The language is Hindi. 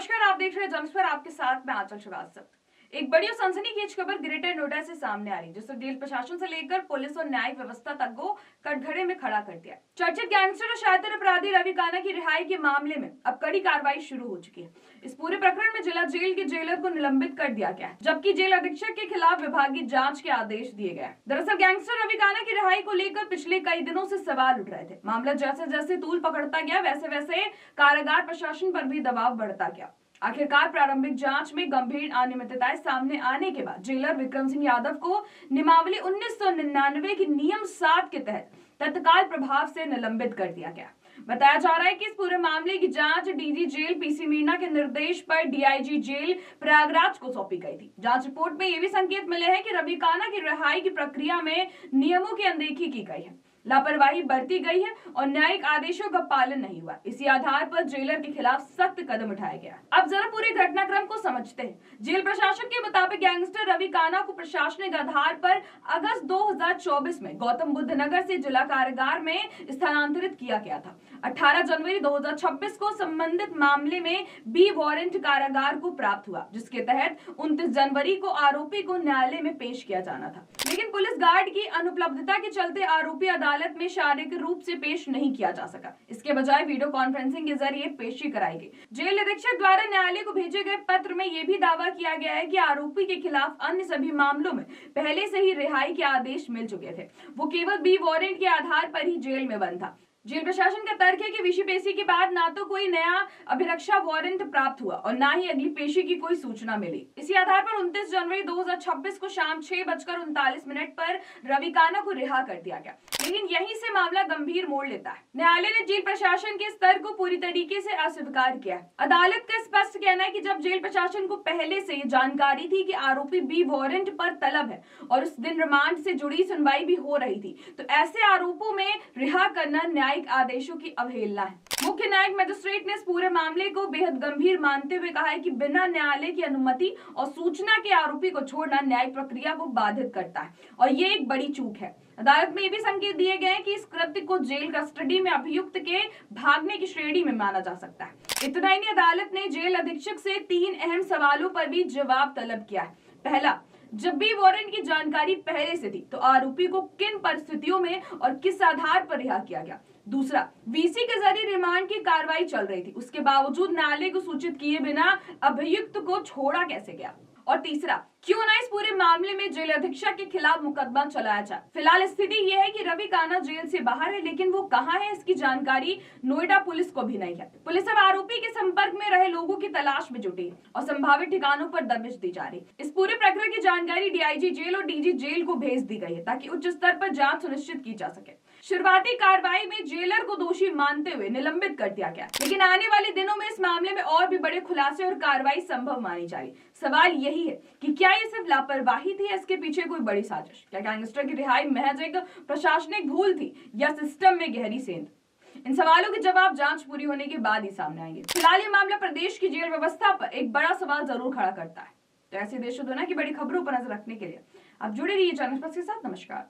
नमस्कार, आप देख रहे हैं जनस्वर, आपके साथ मैं आंचल श्रीवास्तव। एक बड़ी और सनसनीखेज खबर ग्रेटर नोएडा से सामने आ रही, जिसने जेल प्रशासन से लेकर पुलिस और न्यायिक व्यवस्था तक को कटघरे में खड़ा कर दिया। चर्चित गैंगस्टर और शातिर अपराधी रवि काना की रिहाई के मामले में अब कड़ी कार्रवाई शुरू हो चुकी है। इस पूरे प्रकरण में जिला जेल के जेलर को निलंबित कर दिया गया है, जबकि जेल अधीक्षक के खिलाफ विभागीय जांच के आदेश दिए गए। दरअसल गैंगस्टर रवि काना की रिहाई को लेकर पिछले कई दिनों से सवाल उठ रहे थे। मामला जैसे जैसे तूल पकड़ता गया, वैसे वैसे कारागार प्रशासन पर भी दबाव बढ़ता गया। आखिरकार प्रारंभिक जांच में गंभीर अनियमितताएं सामने आने के बाद जेलर विक्रम सिंह यादव को नियमावली 1999 की नियम 7 के तहत तत्काल प्रभाव से निलंबित कर दिया गया। बताया जा रहा है कि इस पूरे मामले की जांच डीजी जेल पीसी मीणा के निर्देश पर डीआईजी जेल प्रयागराज को सौंपी गई थी। जांच रिपोर्ट में ये भी संकेत मिले हैं कि रवि काना की रिहाई की प्रक्रिया में नियमों की अनदेखी की गई है, लापरवाही बरती गई है और न्यायिक आदेशों का पालन नहीं हुआ। इसी आधार पर जेलर के खिलाफ सख्त कदम उठाया गया। अब जरा पूरे घटनाक्रम को समझते हैं। जेल प्रशासन के मुताबिक गैंगस्टर रवि काना को प्रशासनिक आधार पर अगस्त 2024 में गौतम बुद्ध नगर से जिला कारागार में स्थानांतरित किया गया था। 18 जनवरी 2026 को संबंधित मामले में बी वारंट कारागार को प्राप्त हुआ, जिसके तहत 29 जनवरी को आरोपी को न्यायालय में पेश किया जाना था, लेकिन पुलिस गार्ड की अनुपलब्धता के चलते आरोपी अदालत में शारीरिक रूप से पेश नहीं किया जा सका। इसके बजाय वीडियो कॉन्फ्रेंसिंग के जरिए पेशी कराई गई। जेल अधीक्षक द्वारा न्यायालय को भेजे गए पत्र में यह भी दावा किया गया है कि आरोपी के खिलाफ अन्य सभी मामलों में पहले से ही रिहाई के आदेश मिल चुके थे। वो केवल बी वारंट के आधार पर ही जेल में बंद था। जेल प्रशासन का तर्क है कि विषय पेशी के बाद ना तो कोई नया अभिरक्षा वारंट प्राप्त हुआ और ना ही अगली पेशी की कोई सूचना मिली। इसी आधार पर 29 जनवरी 2026 को शाम 6:39 पर रवि काना को रिहा कर दिया गया। लेकिन यहीं से मामला गंभीर मोड़ लेता है। न्यायालय ने जेल प्रशासन के स्तर को पूरी तरीके से अस्वीकार किया है। अदालत का स्पष्ट कहना है कि जब जेल प्रशासन को पहले से ये जानकारी थी कि आरोपी बी वारंट पर तलब है और उस दिन रिमांड से जुड़ी सुनवाई भी हो रही थी, तो ऐसे आरोपों में रिहा करना न्यायिक आदेशों की अवहेलना है। मुख्य न्यायिक मजिस्ट्रेट ने इस पूरे मामले को बेहद गंभीर मानते हुए कहा है कि बिना न्यायालय की अनुमति और सूचना के आरोपी को छोड़ना न्यायिक प्रक्रिया को बाधित करता है और ये एक बड़ी चूक है। अदालत में ये भी संकेत दिए गए हैं कि इस कृत्य को जेल कस्टडी में अभियुक्त के भागने की श्रेणी में माना जा सकता है। इतना ही नहीं, अदालत ने जेल अधीक्षक से 3 अहम सवालों पर भी जवाब तलब किया है। पहला, जब भी वारंट की जानकारी पहले से थी तो आरोपी को किन परिस्थितियों में और किस आधार पर रिहा किया गया। दूसरा, वीसी के जरिए रिमांड की कार्रवाई चल रही थी, उसके बावजूद न्यायालय को सूचित किए बिना अभियुक्त को छोड़ा कैसे गया। और तीसरा, क्यों ना इस पूरे मामले में जेल अधीक्षक के खिलाफ मुकदमा चलाया जाए। फिलहाल स्थिति यह है कि रवि काना जेल से बाहर है, लेकिन वो कहां है इसकी जानकारी नोएडा पुलिस को भी नहीं है। पुलिस अब आरोपी के संपर्क में रहे लोगों की तलाश में जुटी है और संभावित ठिकानों पर दबिश दी जा रही। इस पूरे प्रकरण की जानकारी डीआईजी जेल और डीजी जेल को भेज दी गई है ताकि उच्च स्तर पर जांच सुनिश्चित की जा सके। शुरुआती कार्रवाई में जेलर को दोषी मानते हुए निलंबित कर दिया गया, लेकिन आने वाले दिनों में इस मामले में और भी बड़े खुलासे और कार्रवाई संभव मानी जा रही। सवाल यही है कि क्या ये सिर्फ लापरवाही थी या इसके पीछे कोई बड़ी साजिश? क्या गैंगस्टर की रिहाई महज एक प्रशासनिक भूल थी या सिस्टम में गहरी सेंध? इन सवालों के जवाब जांच पूरी होने के बाद ही सामने आएंगे। फिलहाल ये मामला प्रदेश की जेल व्यवस्था पर एक बड़ा सवाल जरूर खड़ा करता है। तो ऐसे देश और दुनिया की बड़ी खबरों पर नजर रखने के लिए आप जुड़े रहिए जनस्वर के साथ। नमस्कार।